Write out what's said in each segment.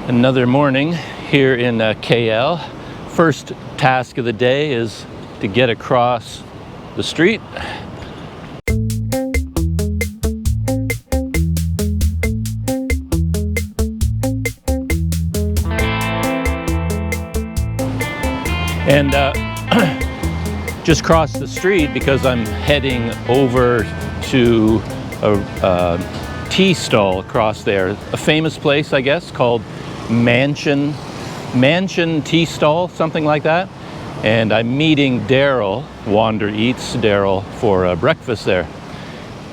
Another morning here in KL. First task of the day is to get across the street. And just crossed the street because I'm heading over to a tea stall across there. A famous place, I guess, called Mansion Tea Stall, something like that. And I'm meeting Daryl, Wander Eats Daryl, for breakfast there.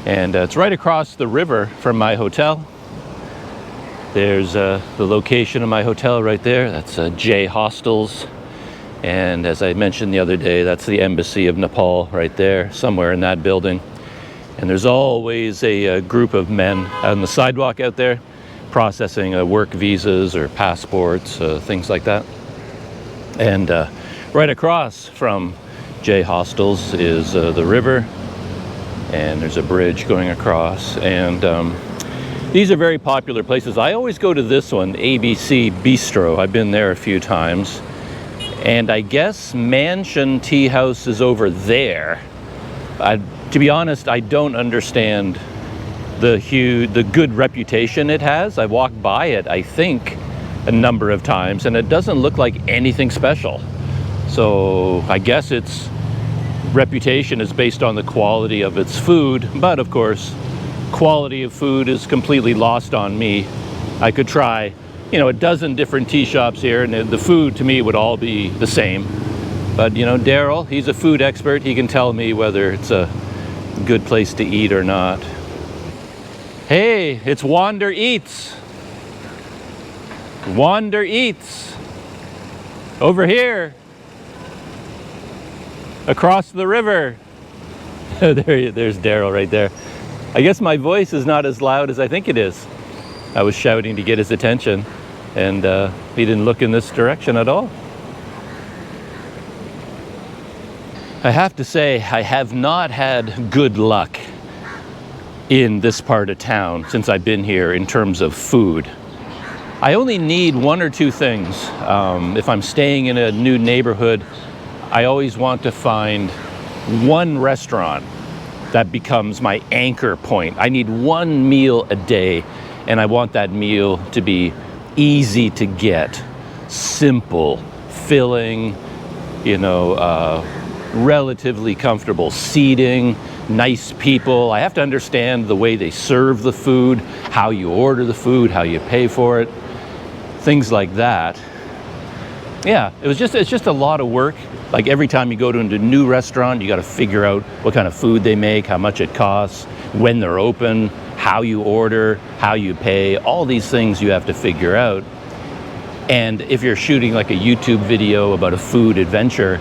And it's right across the river from my hotel. There's the location of my hotel right there. That's J Hostels. And as I mentioned the other day, that's the Embassy of Nepal right there, somewhere in that building. And there's always a group of men on the sidewalk out there processing work visas or passports, things like that. And right across from J Hostels is the river, and there's a bridge going across. And these are very popular places. I always go to this one, ABC Bistro. I've been there a few times. And I guess Mansion Tea House is over there. To be honest, I don't understand the good reputation it has. I walked by it, I think, a number of times, and it doesn't look like anything special. So I guess its reputation is based on the quality of its food, but of course, quality of food is completely lost on me. I could try, a dozen different tea shops here, and the food to me would all be the same. But Daryl, he's a food expert. He can tell me whether it's a good place to eat or not. Hey, it's Wander Eats. Wander Eats. Over here. Across the river. There's Daryl right there. I guess my voice is not as loud as I think it is. I was shouting to get his attention, and he didn't look in this direction at all. I have to say, I have not had good luck in this part of town since I've been here in terms of food. I only need one or two things. If I'm staying in a new neighborhood, I always want to find one restaurant that becomes my anchor point. I need one meal a day, and I want that meal to be easy to get, simple, filling, relatively comfortable seating, nice people. I have to understand the way they serve the food, how you order the food, how you pay for it, things like that. Yeah, it's just a lot of work. Like every time you go to a new restaurant, you got to figure out what kind of food they make, how much it costs, when they're open, how you order, how you pay, all these things you have to figure out. And if you're shooting like a YouTube video about a food adventure,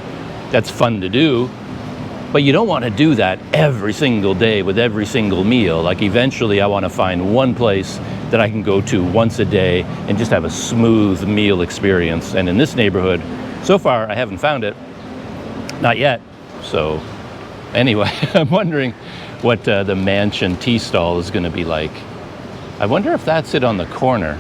that's fun to do, but you don't want to do that every single day with every single meal. Like eventually I want to find one place that I can go to once a day and just have a smooth meal experience. And in this neighborhood, so far I haven't found it. Not yet. So anyway, I'm wondering what the Mansion Tea Stall is going to be like. I wonder if that's it on the corner.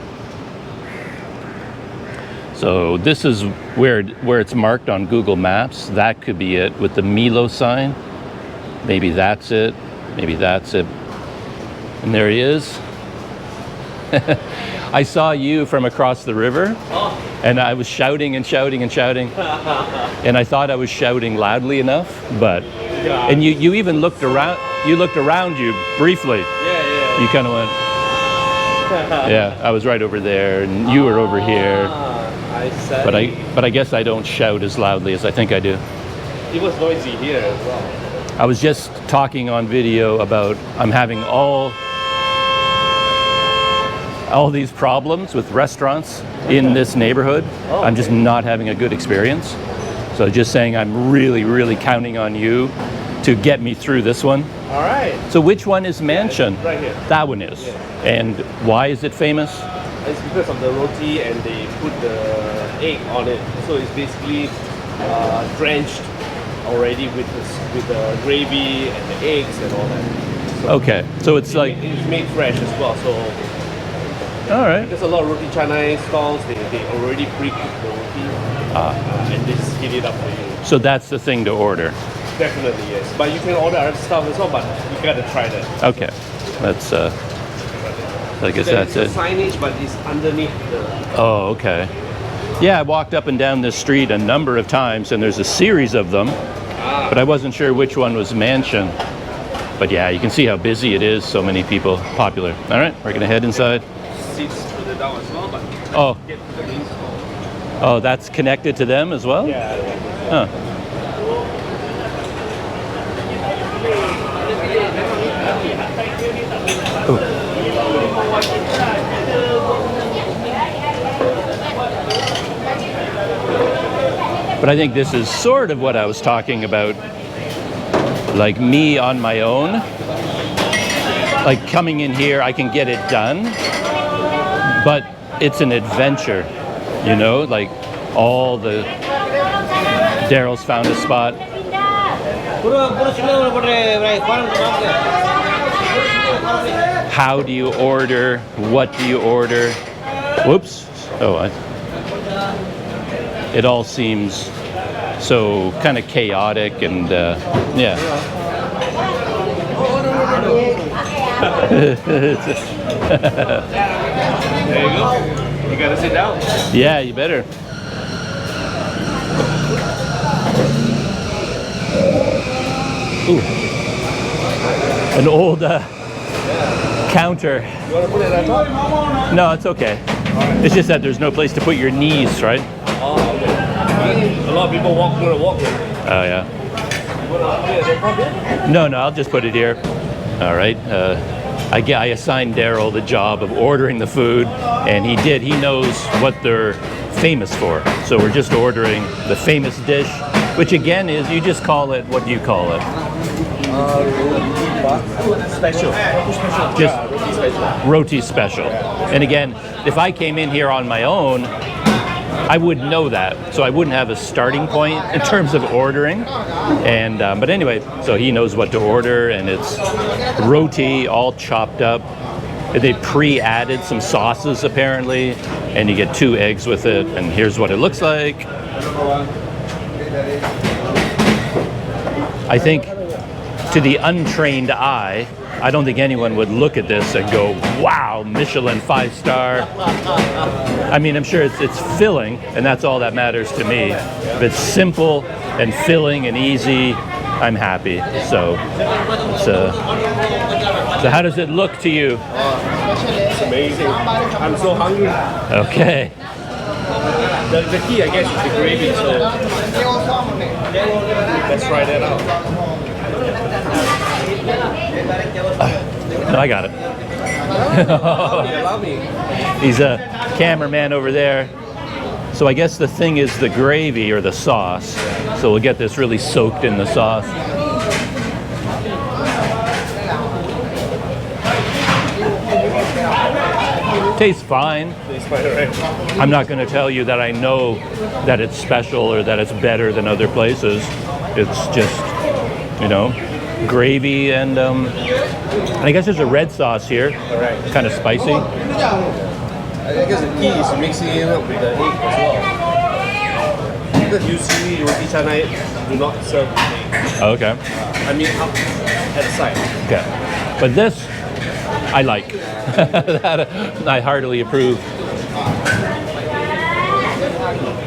So this is where it's marked on Google Maps. That could be it with the Milo sign. Maybe that's it. Maybe that's it. And there he is. I saw you from across the river, and I was shouting and shouting and shouting. And I thought I was shouting loudly enough, but... And you even looked around. You looked around you briefly. Yeah. You kind of went... Yeah, I was right over there, and you were over here. But I guess I don't shout as loudly as I think I do. It was noisy here as well. I was just talking on video about I'm having all these problems with restaurants in this neighborhood. I'm just not having a good experience. So just saying I'm really, really counting on you to get me through this one. All right. So which one is Mansion? Right here. That one is. Yeah. And why is it famous? It's because of the roti, and they put the egg on it. So it's basically drenched already with the gravy and the eggs and all that. So okay, so it's like... It's made fresh as well, so... All right. Because a lot of roti canai stalls, they already pre-cook the roti and they just heat it up for you. So that's the thing to order. Definitely, yes. But you can order other stuff as well, but you gotta try that. Okay. That's, I guess that's it. Signage, but it's underneath the... Oh, okay. Yeah, I walked up and down this street a number of times, and there's a series of them, but I wasn't sure which one was mansion. But yeah, you can see how busy it is, so many people, popular. All right, we're gonna head inside. Seats further down as well, but Oh, get to the main stall. oh, that's connected to them as well? Yeah. Huh. Ooh. But I think this is sort of what I was talking about, like me on my own. Like coming in here, I can get it done, but it's an adventure, you know, like all the, Daryl's found a spot. How do you order? What do you order? Whoops. Oh, it all seems so kind of chaotic and yeah. There you go. You gotta sit down. Yeah, you better. Ooh. An old counter. You wanna put it on top? No, it's okay. It's just that there's no place to put your knees, right? Oh, okay. A lot of people walk through the walkway. Oh, yeah. You wanna put it on top? No, I'll just put it here. All right. I assigned Daryl the job of ordering the food, and he did. He knows what they're famous for. So we're just ordering the famous dish, which again is, you just call it, what do you call it? Special. Just Roti special. roti special. And again, if I came in here on my own, I wouldn't know that. So I wouldn't have a starting point in terms of ordering. And but anyway, so he knows what to order, and it's roti all chopped up. They pre-added some sauces apparently, and you get 2 eggs with it, and here's what it looks like. I think to the untrained eye, I don't think anyone would look at this and go, wow, Michelin 5-star. I mean, I'm sure it's filling, and that's all that matters to me. If it's simple and filling and easy, I'm happy. So how does it look to you? It's amazing. I'm so hungry. Okay. The key, I guess, is the gravy. So let's try that out. No, I got it. He's a cameraman over there. So I guess the thing is the gravy or the sauce. So we'll get this really soaked in the sauce. Tastes fine. Tastes fine, right? I'm not going to tell you that I know that it's special or that it's better than other places. It's just, you know, gravy and I guess there's a red sauce here. All right. Kind of spicy. I guess the key is mixing it up with the egg as well. Because usually roti canai do not serve with egg. Okay. I mean, up at the side. Okay. But this, I like. That, I heartily approve.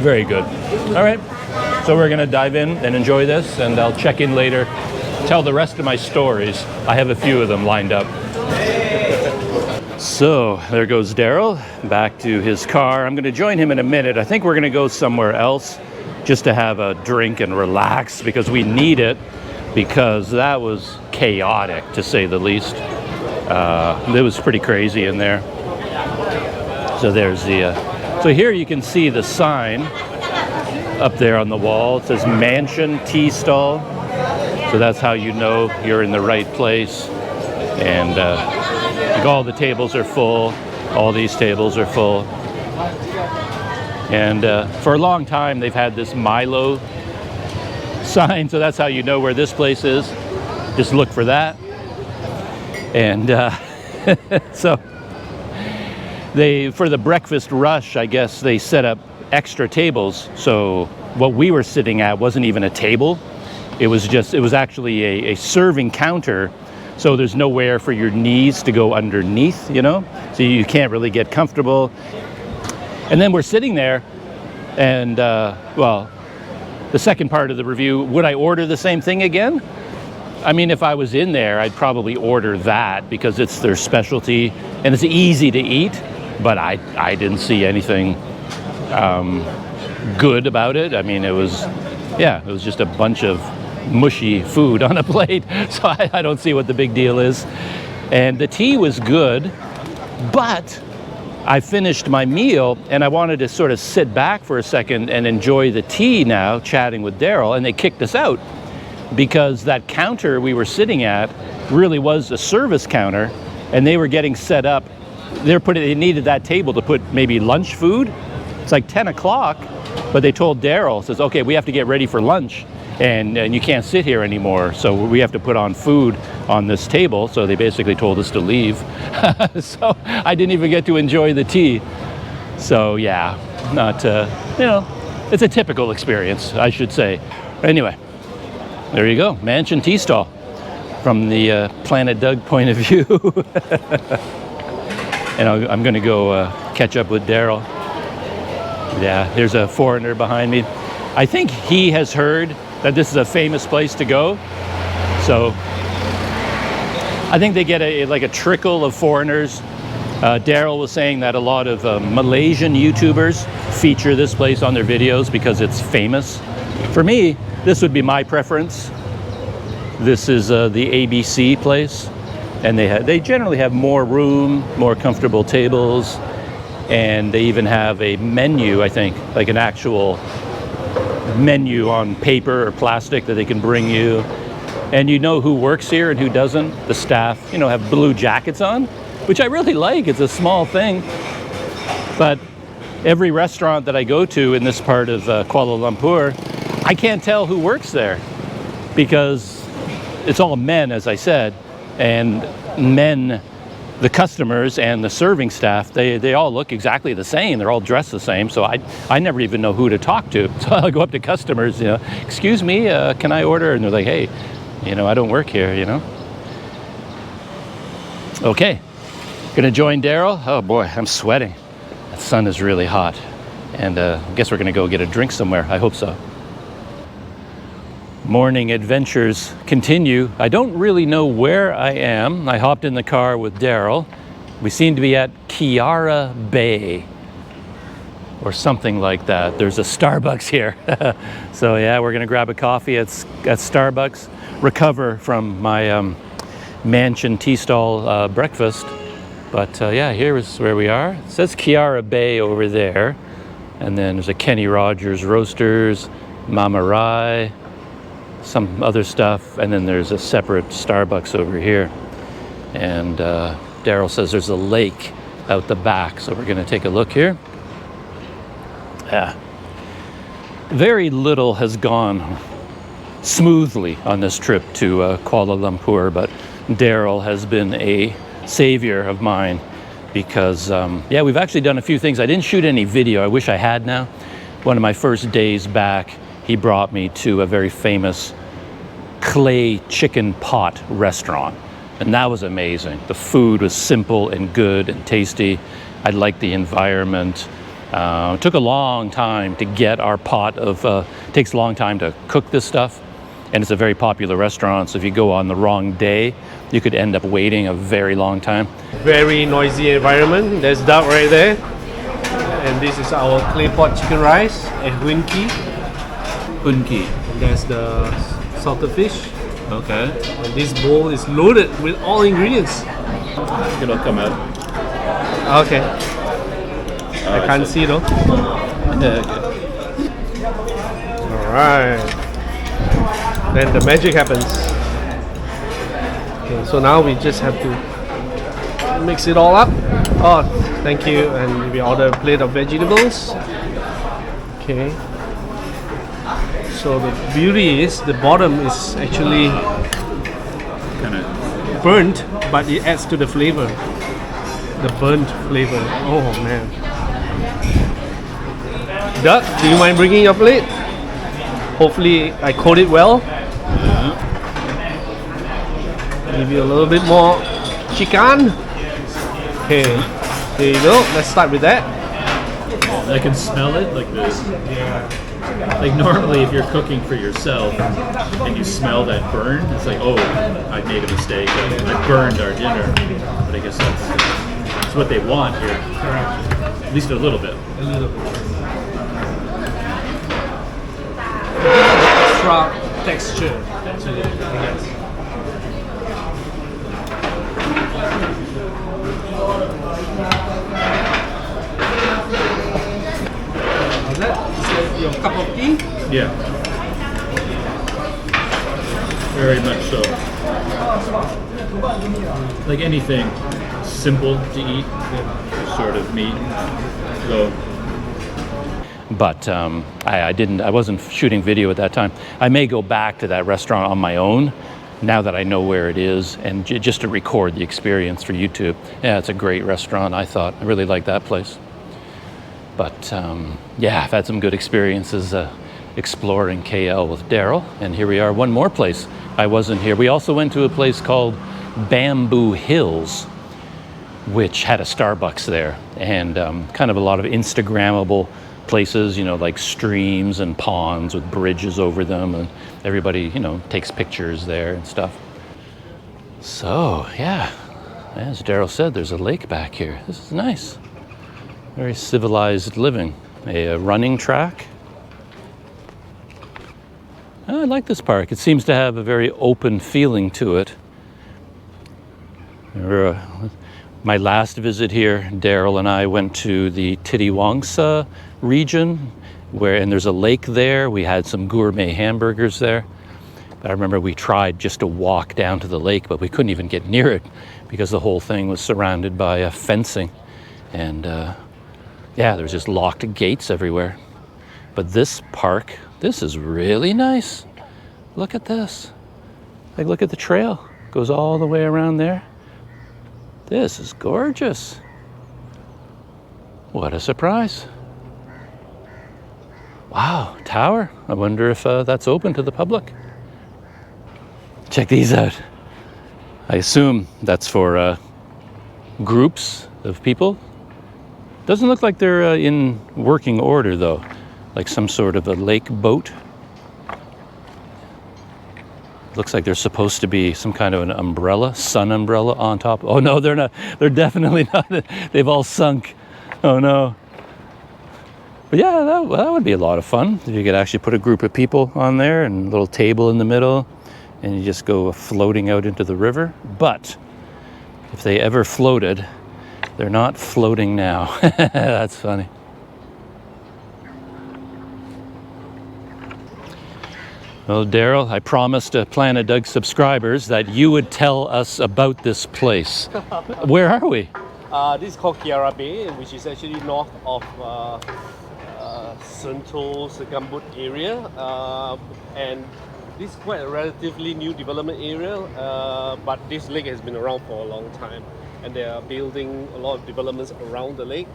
Very good. All right. So we're going to dive in and enjoy this, and I'll check in later, tell the rest of my stories. I have a few of them lined up. So there goes Daryl back to his car. I'm going to join him in a minute. I think we're going to go somewhere else just to have a drink and relax because we need it, because that was chaotic to say the least. It was pretty crazy in there. So there's the, so here you can see the sign up there on the wall. It says Mansion Tea Stall. So that's how you know you're in the right place. And like all the tables are full. All these tables are full. And for a long time, they've had this Milo sign. So that's how you know where this place is. Just look for that. And so for the breakfast rush, I guess they set up extra tables. So what we were sitting at wasn't even a table. It was actually a serving counter. So there's nowhere for your knees to go underneath, you know? So you can't really get comfortable. And then we're sitting there and, well, the second part of the review, would I order the same thing again? I mean, if I was in there, I'd probably order that because it's their specialty and it's easy to eat, but I didn't see anything good about it. I mean, it was just a bunch of mushy food on a plate, so I don't see what the big deal is. And the tea was good, but I finished my meal and I wanted to sort of sit back for a second and enjoy the tea now, chatting with Daryl, and they kicked us out because that counter we were sitting at really was a service counter, and they were getting set up. They needed that table to put maybe lunch food. It's like 10 o'clock, but they told Daryl, says, okay, we have to get ready for lunch. And you can't sit here anymore, so we have to put on food on this table. So they basically told us to leave. So I didn't even get to enjoy the tea. So yeah, not, you know, it's a typical experience, I should say. Anyway, there you go, mansion tea stall from the Planet Doug point of view. And I'm gonna go catch up with Daryl. Yeah, there's a foreigner behind me. I think he has heard that this is a famous place to go. So I think they get like a trickle of foreigners. Daryl was saying that a lot of Malaysian YouTubers feature this place on their videos because it's famous. For me, this would be my preference. This is the ABC place, and they generally have more room, more comfortable tables, and they even have a menu, I think, like an actual menu on paper or plastic that they can bring you. And you know who works here and who doesn't. The staff, you know, have blue jackets on, which I really like. It's a small thing. But every restaurant that I go to in this part of Kuala Lumpur, I can't tell who works there because it's all men, as I said, and men, the customers and the serving staff, they all look exactly the same. They're all dressed the same. So I never even know who to talk to. So I'll go up to customers, you know, excuse me, can I order? And they're like, hey, you know, I don't work here, you know. Okay, gonna join Daryl. Oh boy, I'm sweating. The sun is really hot. And I guess we're gonna go get a drink somewhere. I hope so. Morning adventures continue. I don't really know where I am. I hopped in the car with Daryl. We seem to be at Kiara Bay or something like that. There's a Starbucks here. So yeah, we're gonna grab a coffee at Starbucks, recover from my mansion tea stall breakfast. But yeah, here is where we are. It says Kiara Bay over there. And then there's a Kenny Rogers Roasters, Mama Rai, some other stuff, and then there's a separate Starbucks over here. And Daryl says there's a lake out the back, so we're gonna take a look here. Yeah, very little has gone smoothly on this trip to Kuala Lumpur, but Daryl has been a savior of mine because yeah, we've actually done a few things. I didn't shoot any video. I wish I had now. One of my first days back, he brought me to a very famous clay chicken pot restaurant, and that was amazing. The food was simple and good and tasty. I liked the environment. It took a long time to get our pot of, it takes a long time to cook this stuff, and it's a very popular restaurant, so if you go on the wrong day, you could end up waiting a very long time. Very noisy environment. There's Doug right there. And this is our Claypot chicken rice and Hunki. Hunki. And there's the salted fish. Okay. And this bowl is loaded with all ingredients. It'll come out. Okay. I can't see though. Okay. Alright. Then the magic happens. Okay, so now we just have to mix it all up. Oh, thank you. And we order a plate of vegetables. Okay. So the beauty is the bottom is actually Kind of burnt, but it adds to the flavor. the burnt flavor. Oh man. Doug, do you mind bringing your plate? Hopefully I coat it well. Give you a little bit more chicken. Okay, there you go. Let's start with that. I can smell it like this. Like normally if you're cooking for yourself and you smell that burn, it's like, oh, I made a mistake. I burned our dinner. But I guess that's what they want here. At least a little bit. A little bit. Extra texture to it, I guess. Is that your cup of tea? Yeah. Very much so. Like anything simple to eat, sort of meat. So. But I wasn't shooting video at that time. I may go back to that restaurant on my own now that I know where it is, and just to record the experience for YouTube. Yeah, it's a great restaurant, I thought. I really like that place. But yeah, I've had some good experiences exploring KL with Daryl, and here we are, one more place. I wasn't here. We also went to a place called Bamboo Hills, which had a Starbucks there, and kind of a lot of Instagrammable places, you know, like streams and ponds with bridges over them, and everybody, you know, takes pictures there and stuff. So yeah, as Daryl said, there's a lake back here. This is nice. Very civilized living. A running track. I like this park. It seems to have a very open feeling to it. My last visit here, Daryl and I went to the Titiwangsa region, and there's a lake there. We had some gourmet hamburgers there. But I remember we tried just to walk down to the lake, but we couldn't even get near it because the whole thing was surrounded by fencing. And yeah, there's just locked gates everywhere. But this park, this is really nice. Look at this. Like, look at the trail. It goes all the way around there. This is gorgeous. What a surprise. Wow, tower. I wonder if that's open to the public. Check these out. I assume that's for groups of people. Doesn't look like they're in working order though, like some sort of a lake boat. Looks like there's supposed to be some kind of an umbrella, sun umbrella on top. Oh no, they're not. They're definitely not. They've all sunk. Oh no. But yeah, that would be a lot of fun if you could actually put a group of people on there and a little table in the middle, and you just go floating out into the river. But if they ever floated, they're not floating now. That's funny. Well, Daryl, I promised Planet Doug subscribers that you would tell us about this place. Where are we? This is called Kiara Bay, which is actually north of Sentul, Segambut area. And this is quite a relatively new development area, but this lake has been around for a long time. And they are building a lot of developments around the lake.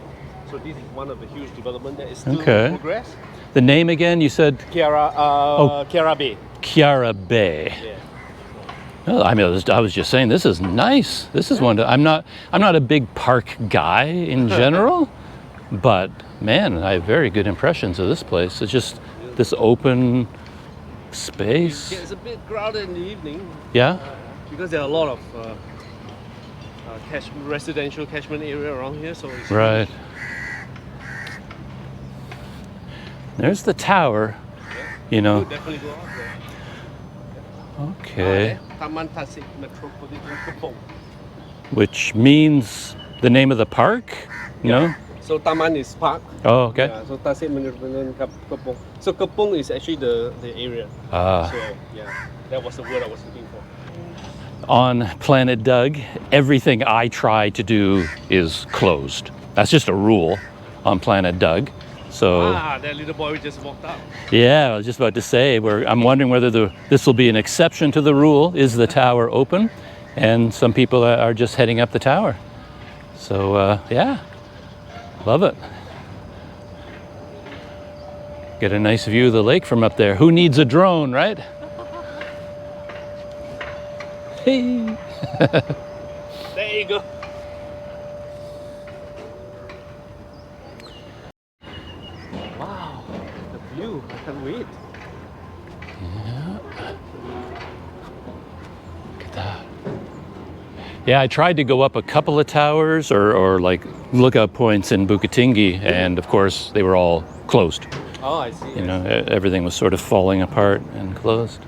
So this is one of the huge developments that is still in progress. The name again, you said? Kiara Bay. Kiara Bay. Yeah. Well, I mean, I was just saying, this is nice. This is one. I'm not a big park guy in general, but man, I have very good impressions of this place. It's just this open space. Yeah, it's a bit crowded in the evening. Yeah. Because there are a lot of residential catchment area around here, so it's right. There's the tower, you know. You definitely go out there. Okay. Taman Tasik Metropolitan Kepong. Which means the name of the park? No? So Taman is park. Oh, okay. Yeah, so Tasik Metropolitan Kepong. So Kepong is actually the area. Ah. So yeah, that was the word I was looking for. On Planet Doug, everything I try to do is closed. That's just a rule on Planet Doug. So that little boy just walked out. Yeah, I was just about to say, I'm wondering whether this will be an exception to the rule. Is the tower open? And some people are just heading up the tower. So yeah, love it. Get a nice view of the lake from up there. Who needs a drone, right? Hey. There you go. Wow, the view. I can't wait. Yeah, I tried to go up a couple of towers or like lookout points in Bukitingi, and of course they were all closed. Oh, I see. You know, everything was sort of falling apart and closed.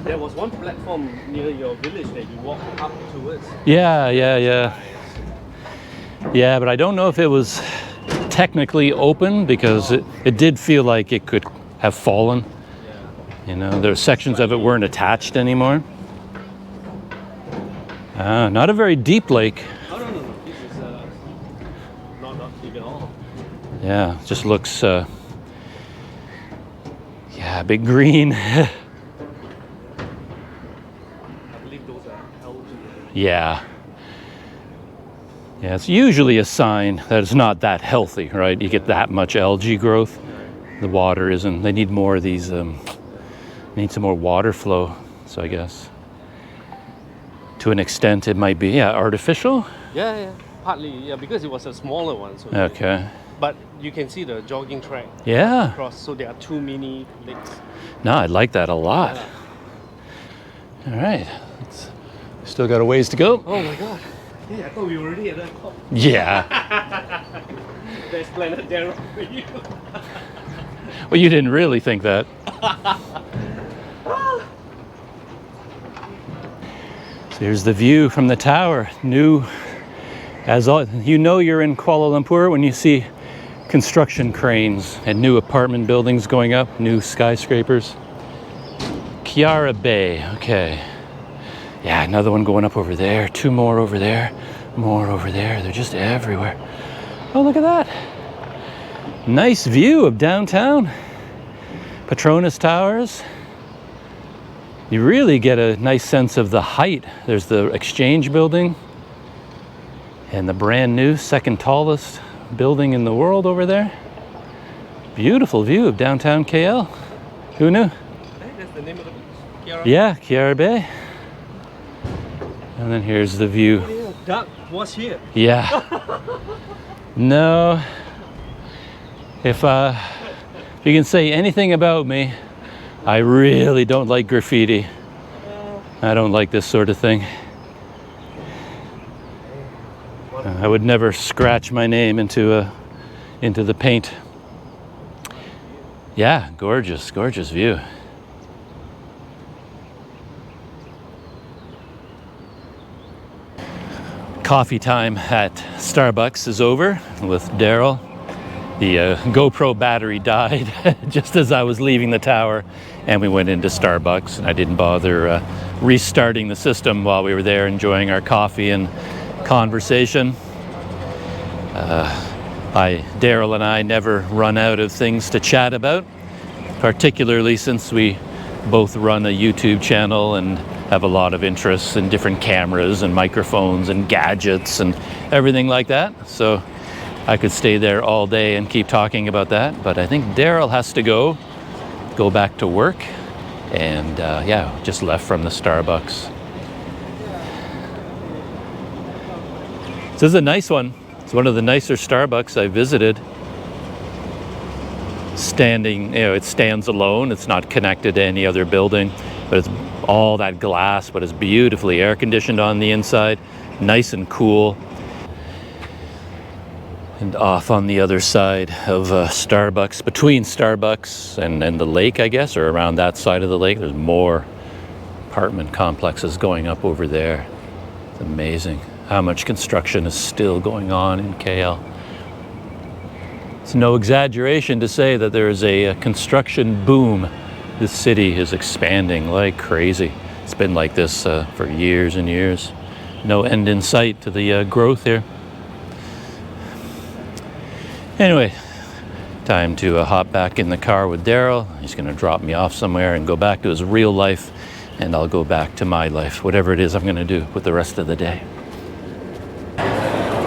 There was one platform near your village that you walked up towards. Yeah. Yeah, but I don't know if it was technically open because it did feel like it could have fallen. Yeah. You know, there were sections of it weren't attached anymore. Not a very deep lake. No. This is not deep at all. Yeah, just looks, yeah, big green. I believe those are algae. Yeah. Yeah, it's usually a sign that it's not that healthy, right? You get that much algae growth. The water isn't, they need more of these, need some more water flow, so I guess. To an extent, it might be, artificial. Yeah, partly, because it was a smaller one. So Okay. but you can see the jogging track Yeah. across, so there are 2 mini lakes. No, I like that a lot. Yeah. All right. Still got a ways to go. Oh my god. Yeah, I thought we were already at the top. Yeah. There's Planet Daryl for you. Well, you didn't really think that. So here's the view from the tower. New, as all, you know you're in Kuala Lumpur when you see construction cranes and new apartment buildings going up, new skyscrapers. Kiara Bay, okay. Yeah, another one going up over there, 2 more over there, more over there. They're just everywhere. Oh, look at that. Nice view of downtown. Petronas Towers. You really get a nice sense of the height. There's the Exchange building and the brand new second tallest building in the world over there. Beautiful view of downtown KL. Who knew? Hey, that's the name of the beach. Kiara. Yeah, Kiara Bay. And then here's the view. Yeah, duck was here. Yeah. No. If you can say anything about me, I really don't like graffiti. I don't like this sort of thing. I would never scratch my name into the paint. Yeah, gorgeous, gorgeous view. Coffee time at Starbucks is over with Daryl. The GoPro battery died just as I was leaving the tower, and we went into Starbucks, and I didn't bother restarting the system while we were there enjoying our coffee and conversation. Daryl and I never run out of things to chat about, particularly since we both run a YouTube channel and have a lot of interests in different cameras and microphones and gadgets and everything like that. So I could stay there all day and keep talking about that, but I think Daryl has to go back to work, and yeah, just left from the Starbucks. This is a nice one. It's one of the nicer Starbucks I visited. Standing, it stands alone. It's not connected to any other building, but it's all that glass, but it's beautifully air conditioned on the inside, nice and cool. And off on the other side of Starbucks, between Starbucks and the lake, I guess, or around that side of the lake, there's more apartment complexes going up over there. It's amazing how much construction is still going on in KL. It's no exaggeration to say that there is a construction boom. This city is expanding like crazy. It's been like this for years and years. No end in sight to the growth here. Anyway, time to hop back in the car with Daryl. He's going to drop me off somewhere and go back to his real life, and I'll go back to my life, whatever it is I'm going to do with the rest of the day.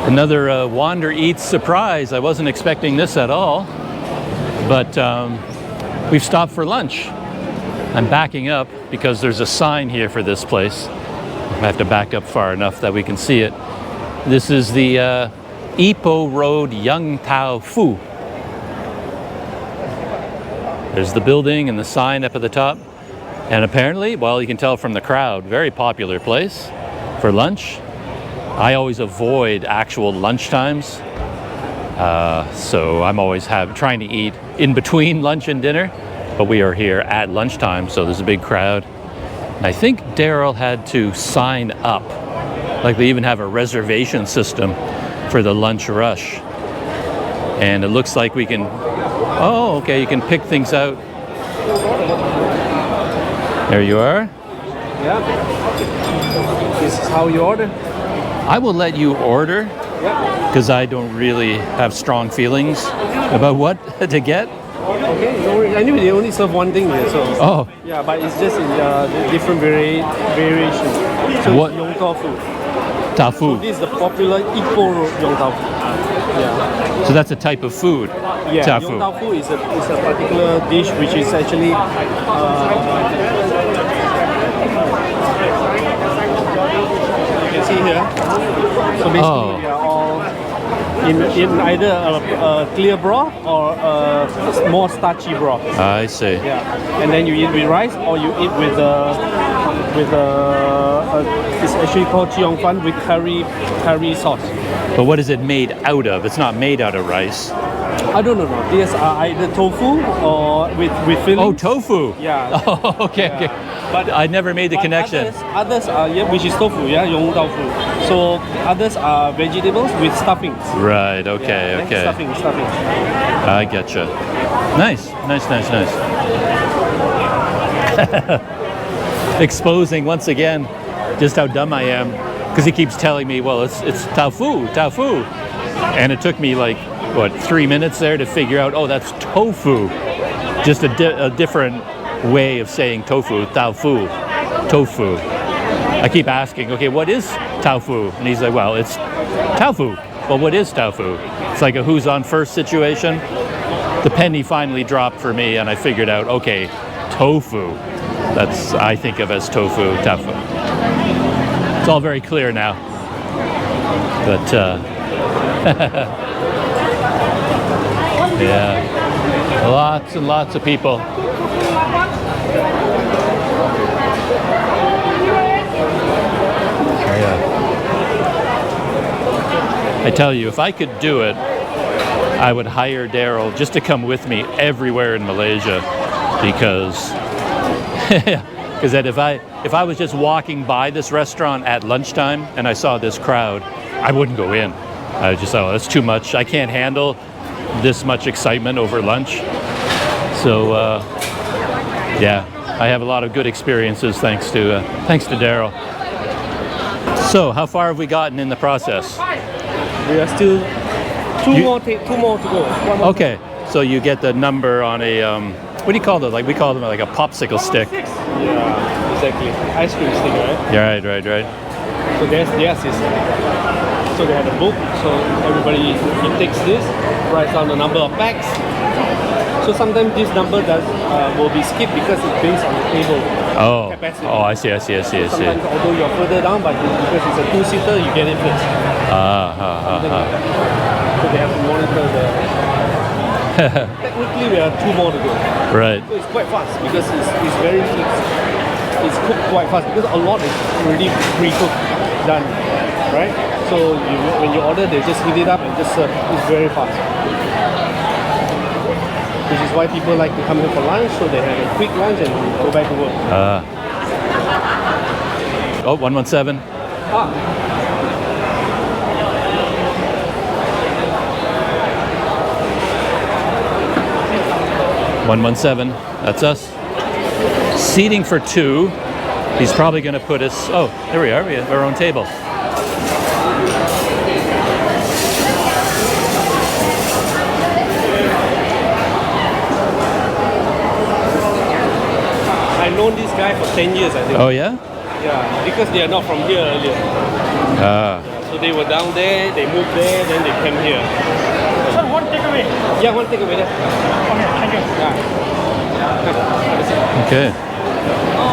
Another Wander Eats surprise. I wasn't expecting this at all, but we've stopped for lunch. I'm backing up because there's a sign here for this place. I have to back up far enough that we can see it. This is the Ipoh Road Yong Tow Foo. There's the building and the sign up at the top. And apparently, well, you can tell from the crowd, very popular place for lunch. I always avoid actual lunch times. So I'm always trying to eat in between lunch and dinner. But we are here at lunchtime, so there's a big crowd. And I think Daryl had to sign up. Like they even have a reservation system for the lunch rush. And it looks like we can, oh, okay, you can pick things out. There you are. Yeah. This is how you order. I will let you order because I don't really have strong feelings about what to get. Okay, no worries. Anyway, they only serve one thing here, so. Oh. Yeah, but it's just in different variations. So What? Yong Tow Foo. Tow Foo. This is the popular Ipoh Yong Tow Foo. Yeah. So that's a type of food. Yeah. Tow Yong Foo. Tow Foo is a particular dish which is actually. You can see here. So basically, they are all in either a clear broth or a more starchy broth. I see. Yeah, and then you eat with rice, or you eat with it's actually called Chiong Fan with curry sauce. But what is it made out of? It's not made out of rice. I don't know. These are either tofu or with filling. Oh, tofu. Yeah. Oh, okay, okay. But I never made the connection. Others are which is tofu, Yong Tow Foo. So others are vegetables with stuffings. Right. Okay. Yeah, Okay. Stuffing. I getcha. Nice. Exposing once again just how dumb I am, because he keeps telling me, well, it's tow foo, and it took me like what 3 minutes there to figure out, oh, that's tofu, just a different way of saying tofu, tofu. I keep asking, okay, what is tofu? And he's like, well, it's tofu. Well, what is tofu? It's like a who's on first situation. The penny finally dropped for me, and I figured out, okay, tofu. That's I think of as tofu. It's all very clear now. But yeah, lots and lots of people. Yeah. I tell you, if I could do it, I would hire Daryl just to come with me everywhere in Malaysia, because that if I was just walking by this restaurant at lunchtime and I saw this crowd, I wouldn't go in. I would just thought, oh, that's too much. I can't handle this much excitement over lunch. So yeah, I have a lot of good experiences thanks to Daryl. So how far have we gotten in the process? We are still two more to go. Okay, so you get the number on a what do you call those? Like we call them like a popsicle stick. Yeah, exactly. Ice cream stick, right? Yeah, right. So there's their system. So they have a book. So everybody he takes this, writes down the number of packs. So sometimes this number will be skipped because it's based on the table capacity. Oh, I see. Sometimes although you're further down, but because it's a two-seater, you get it first. So they have to monitor the. Technically, we have two more to go. Right. So it's quite fast because it's very fixed. It's cooked quite fast because a lot is already pre-cooked, done, right? So when you order, they just heat it up and just serve. It's very fast. Which is why people like to come here for lunch, so they have a quick lunch and go back to work. 117. 117, that's us. Seating for two. He's probably going to put us, oh, there we are, we have our own table. I've known this guy for 10 years, I think. Oh, yeah? Yeah, because they are not from here earlier. So So they were down there, they moved there, then they came here. Sir, one takeaway. Yeah, one takeaway there. Okay, thank you. Yeah. Okay.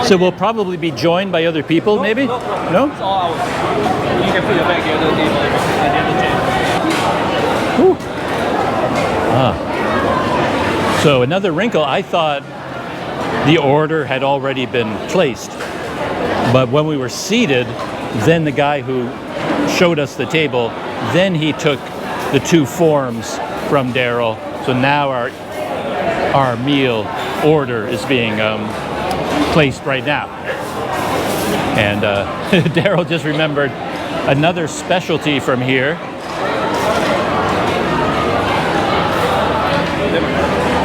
So we'll probably be joined by other people, maybe? No? No? It's all ours. You can put your bag the other table at the other chair. Whew. Ah. So another wrinkle, I thought the order had already been placed. But when we were seated, then the guy who showed us the table, then he took the 2 forms from Daryl. So now our meal order is being placed right now. And Daryl just remembered another specialty from here.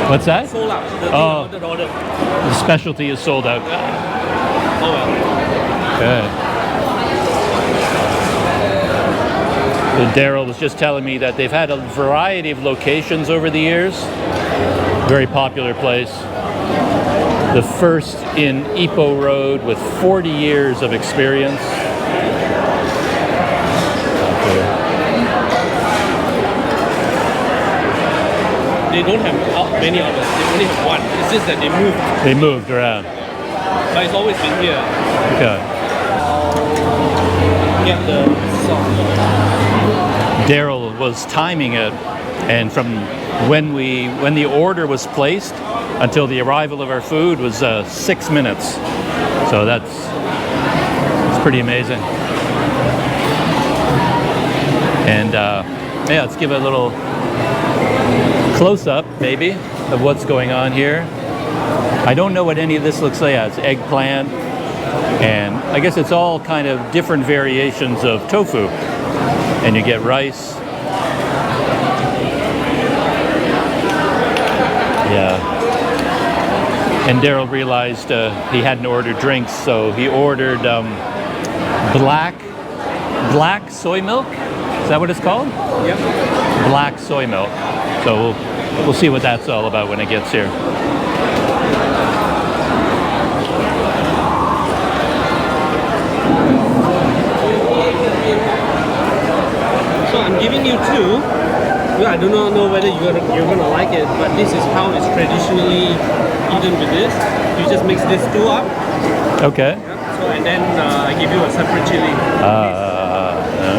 What's that? Sold out. The order. The specialty is sold out. Oh well. Okay. So Daryl was just telling me that they've had a variety of locations over the years. Very popular place. The first in Ipoh Road with 40 years of experience. Okay. They don't have many outlets. They only have one. It's just that they moved. They moved around. But it's always been here. Okay. Get the sauce. Daryl was timing it, and from when the order was placed until the arrival of our food was 6 minutes. So it's pretty amazing. And yeah, let's give a little close-up, maybe, of what's going on here. I don't know what any of this looks like. Yeah, it's eggplant, and I guess it's all kind of different variations of tofu. And you get rice. Yeah. And Daryl realized he hadn't ordered drinks, so he ordered black soy milk. Is that what it's called? Yep. Black soy milk. So we'll see what that's all about when it gets here. So I'm giving you 2. Well, I do not know whether you're gonna like it, but this is how it's traditionally eaten with this. You just mix these 2 up. Okay. Yeah. So and then I give you a separate chili.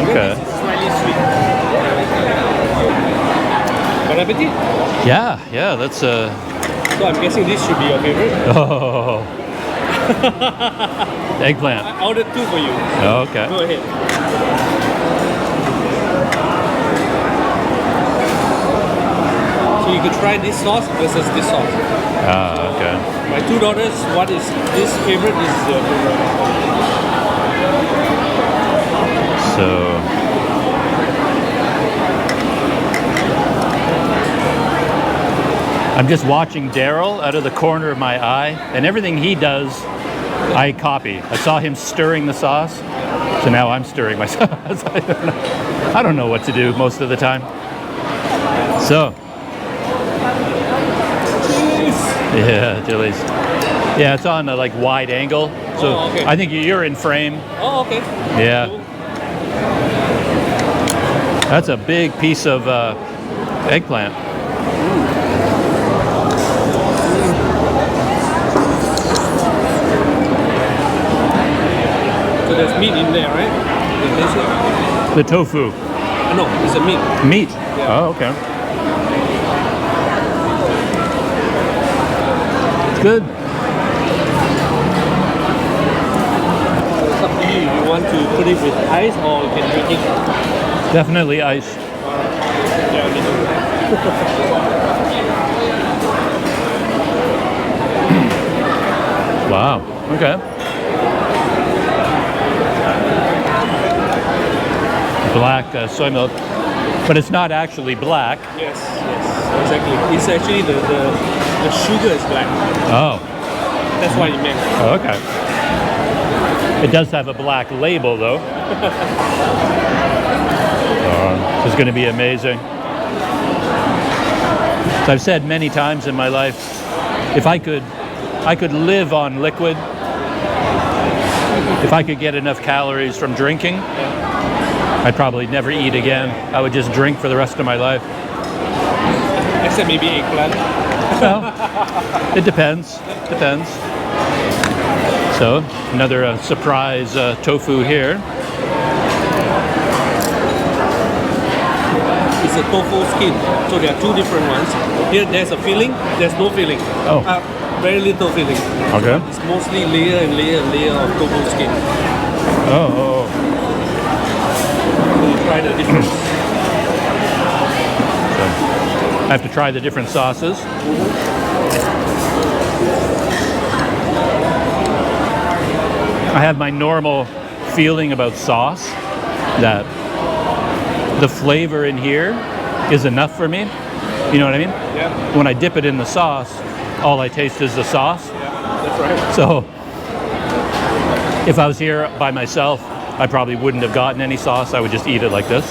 Okay. It's slightly sweet. Bon appetit. Yeah, that's So I'm guessing this should be your favorite. oh. Eggplant. I ordered 2 for you. Okay. Go ahead. So you could try this sauce versus this sauce. Okay. My 2 daughters, what is this favorite is their favorite. So I'm just watching Daryl out of the corner of my eye, and everything he does, I copy. I saw him stirring the sauce, so now I'm stirring my sauce. I don't know what to do most of the time. So, yeah, chilies. Yeah, it's on a like wide angle, so okay. I think you're in frame. Oh, okay. Yeah. Cool. That's a big piece of eggplant. So there's meat in there, right? The tofu. No, it's a meat. Meat. Yeah. Oh, okay. It's good. It's up to you. You want to put it with ice or you can drink it? Definitely ice. Yeah, me too. Wow. Okay. Black soy milk, but it's not actually black. Yes, exactly. It's actually the sugar is black. Oh. That's why you make it. Oh, okay. It does have a black label, though. It's going to be amazing. As I've said many times in my life, if I could live on liquid. If I could get enough calories from drinking, I'd probably never eat again. I would just drink for the rest of my life. Except maybe eggplant. Well, it depends. Depends. So, another surprise tofu here. It's a tofu skin. So there are two different ones. Here there's a filling, there's no filling. Oh. Very little filling. Okay. It's mostly layer and layer and layer of tofu skin. Oh. So you try the difference. So, I have to try the different sauces. I have my normal feeling about sauce, that the flavor in here is enough for me. You know what I mean? Yeah. When I dip it in the sauce, all I taste is the sauce. Yeah, that's right. So if I was here by myself, I probably wouldn't have gotten any sauce. I would just eat it like this.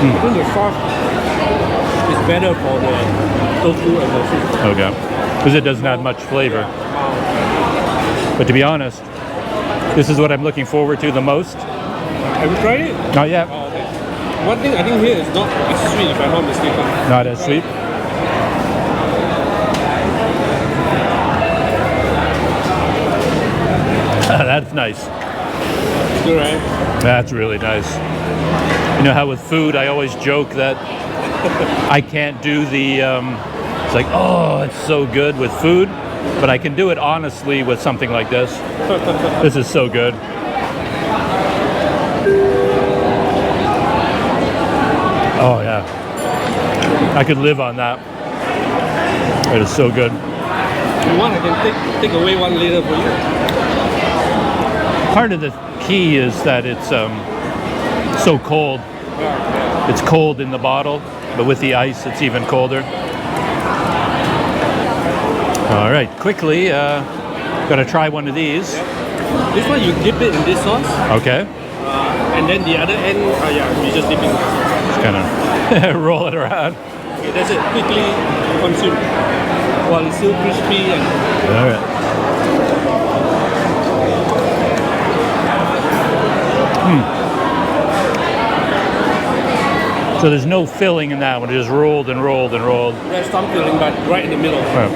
I think the sauce is better for the tofu and the fish. Okay. Because it doesn't have much flavor. But to be honest, this is what I'm looking forward to the most. Have you tried it? Not yet. Oh, okay. One thing I think here is not as sweet, if I'm not mistaken. Not as sweet. That's nice. It's good, right? That's really nice. You know how with food, I always joke that I can't do the, it's like, oh, it's so good with food, but I can do it honestly with something like this. This is so good. Oh yeah, I could live on that. It is so good. If you want, I can take away one later for you. Part of the key is that it's so cold. Yeah. It's cold in the bottle, but with the ice, it's even colder. All right, quickly, gotta try one of these. This one, you dip it in this sauce, Okay, and then the other end, yeah, you just dip it in the sauce. just kind of roll it around. Okay, that's it. Quickly consume while it's still crispy and All right. So there's no filling in that one. It just rolled and rolled and rolled. there's some filling, but right in the middle. Right.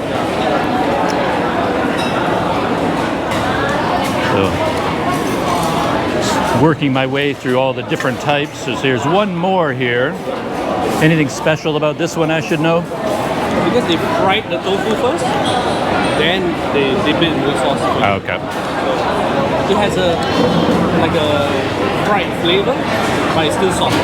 So, working my way through all the different types. So here's one more here. Anything special about this one I should know? Because they fried the tofu first, then they dip it in the sauce. Okay. It has a like a fried flavor, but it's still soft.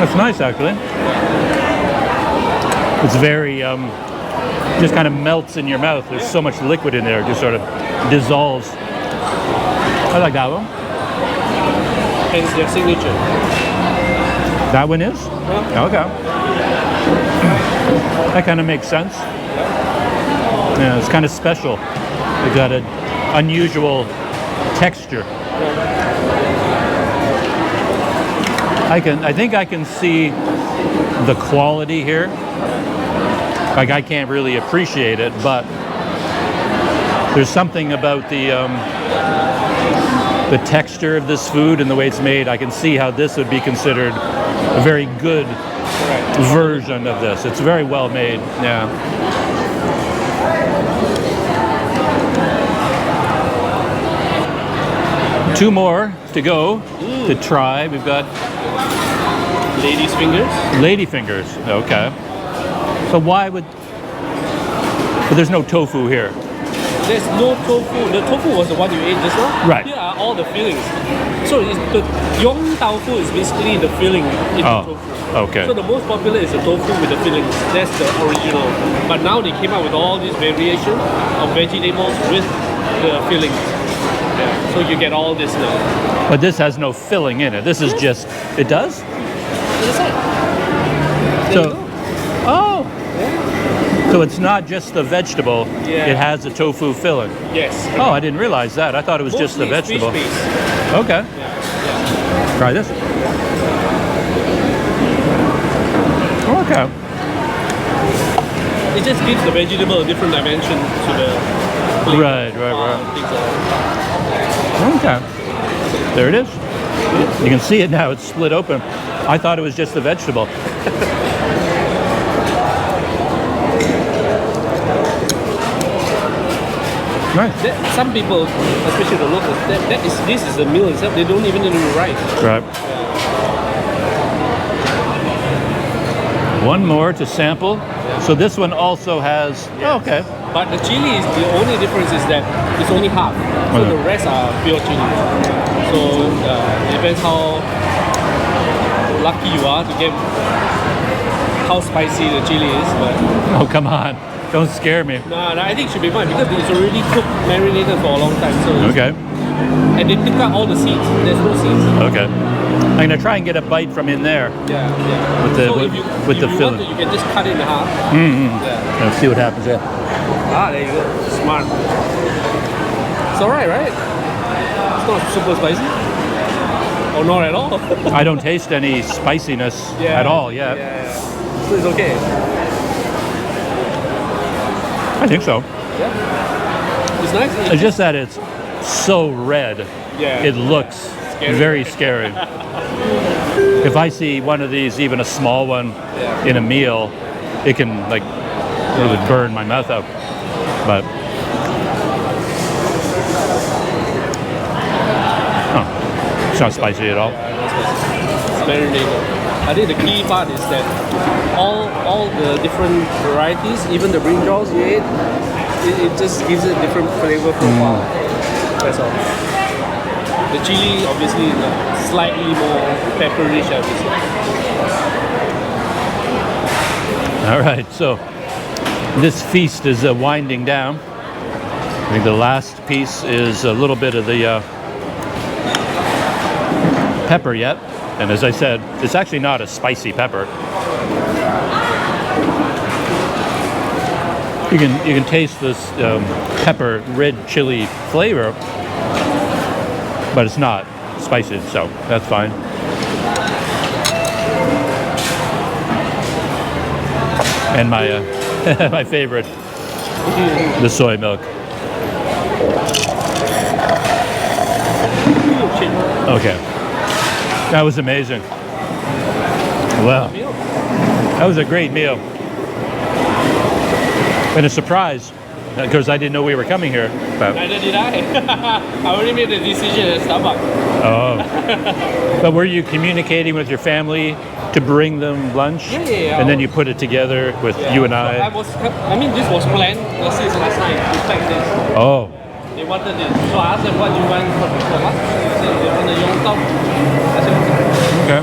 That's nice, actually. It's very, just kind of melts in your mouth. There's so much liquid in there, it just sort of dissolves. I like that one. Hence their signature. That one is? Yeah. Okay. That kind of makes sense. Yeah, it's kind of special. It's got an unusual texture. I think I can see the quality here. Like, I can't really appreciate it, but there's something about the texture of this food and the way it's made. I can see how this would be considered a very good version of this. It's very well made. Yeah. Two more to go to try. We've got Ladies' fingers. lady fingers. Okay. So why would? But there's no tofu here. There's no tofu. The tofu was the one you ate just now. Right. Here are all the fillings. So the Yong tofu is basically the filling in the tofu. Okay. So the most popular is the tofu with the fillings. That's the original. But now they came out with all these variations of vegetables with the fillings. Yeah. So you get all this now. But this has no filling in it. This is just. It does. That's it. There you So. go. Oh. So it's not just the vegetable. Yeah. It has the tofu filling. Yes. Oh, I didn't realize that. I thought it was just the Mostly it's vegetable. fish-based. Okay. Yeah. Try this. Okay. it just gives the vegetable a different dimension to the plate. Right. Things like that. Okay. There it is. You can see it now. It's split open. I thought it was just the vegetable. Nice. Some people, especially the locals, this is the meal itself. They don't even need to rice. Right. One more to sample. So this one also has. Oh, okay. But the chili is the only difference is that it's only half. So Okay. the rest are pure chili. So it depends how lucky you are to get how spicy the chili is. But Oh, come on. Don't scare me. no, I think it should be fine because it's already cooked, marinated for a long time. So Okay. and they took out all the seeds. There's no seeds. Okay. I'm gonna try and get a bite from in there. Yeah. With the- so with- if you, with if the you filling. want to, you can just cut it in half. Mm-hmm. Yeah. Let's see what happens there. There you go. Smart. It's alright, right? It's not super spicy. Or not at all. I don't taste any spiciness at all yet. Yeah. So it's okay. I think so. It's nice. It's just that it's so red. Yeah. It looks Scary. very scary. If I see one of these, even a small one, in a meal, it can like really burn my mouth out. But it's not spicy at all. It's marinated. I think the key part is that all the different varieties, even the brinjals you ate, it just gives it a different flavor profile. That's all. The chili obviously is slightly more pepperish, I would say. All right, so this feast is winding down. I think the last piece is a little bit of the pepper yet. And as I said, it's actually not a spicy pepper. You can taste this pepper, red chili flavor, but it's not spicy, so that's fine. And my my favorite, the soy milk. Okay, that was amazing. Wow, that was a great meal. And a surprise, because I didn't know we were coming here. But, Neither did I. I already made the decision at Starbucks. oh, but were you communicating with your family to bring them lunch? Yeah. And then you put it together with you and So I. this was planned since last night. To pack this. Oh, They wanted it. So I asked them what you want for what? They said they want the Yong top. I said, okay.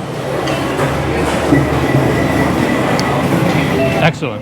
Excellent.